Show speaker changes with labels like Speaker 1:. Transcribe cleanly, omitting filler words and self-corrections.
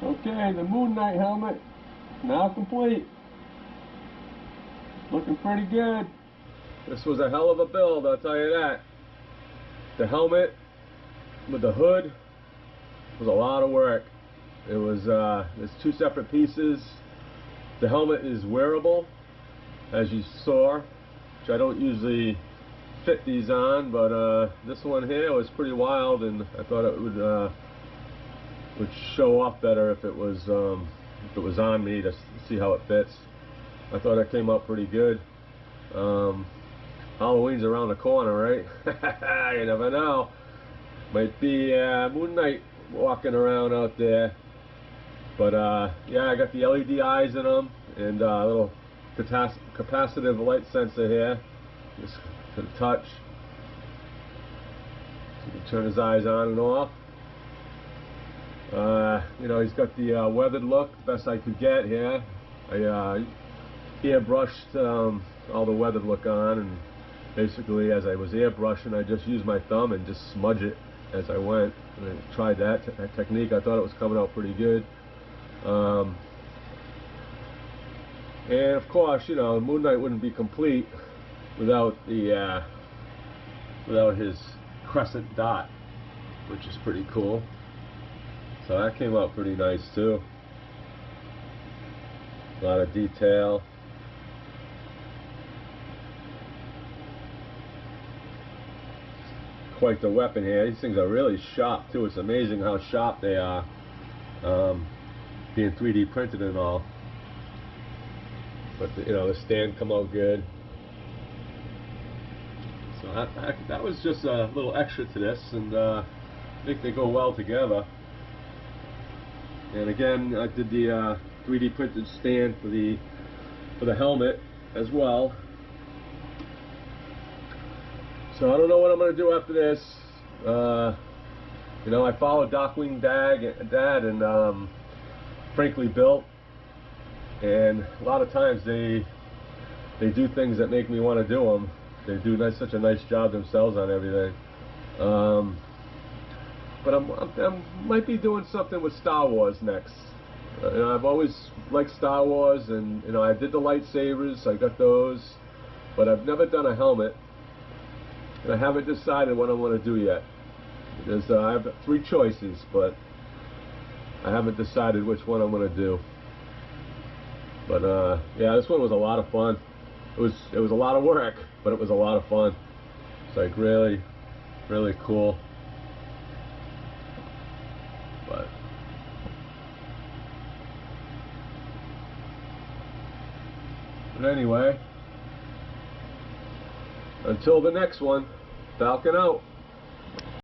Speaker 1: Okay, the Moon Knight helmet now complete. Looking pretty good. This was a hell of a build, I'll tell you that. The helmet with the hood was a lot of work. It was there's two separate pieces. The helmet is wearable, as you saw, which I don't usually fit these on, but this one here was pretty wild, and I thought it would show off better if it was on me to see how it fits. I thought it came out pretty good. Halloween's around the corner, right? You never know. Might be Moon Knight walking around out there. But yeah, I got the LED eyes in them, and a little capacitive light sensor here, just to the touch. So you can turn his eyes on and off. You know, he's got the weathered look, best I could get here. I airbrushed all the weathered look on, and basically as I was airbrushing, I just used my thumb and just smudge it as I went. And I tried that technique. I thought it was coming out pretty good. And of course, you know, Moon Knight wouldn't be complete without the without his crescent dot, which is pretty cool. So that came out pretty nice too. A lot of detail. Quite the weapon here. These things are really sharp too. It's amazing how sharp they are, being 3D printed and all. But you know, the stand come out good. So that was just a little extra to this, and I think they go well together. And again, I did the 3D printed stand for the helmet as well. So I don't know what I'm going to do after this. You know, I follow Darkwing Dad and Frankly Built, and a lot of times they do things that make me want to do them. They do such a nice job themselves on everything. But I might be doing something with Star Wars next. You know, I've always liked Star Wars, and you know, I did the lightsabers, I got those, but I've never done a helmet, and I haven't decided what I want to do yet. Because I have 3 choices, but I haven't decided which one I'm going to do. But yeah, this one was a lot of fun. It was a lot of work, but it was a lot of fun. It's like really, really cool. But anyway, until the next one, Falcon out.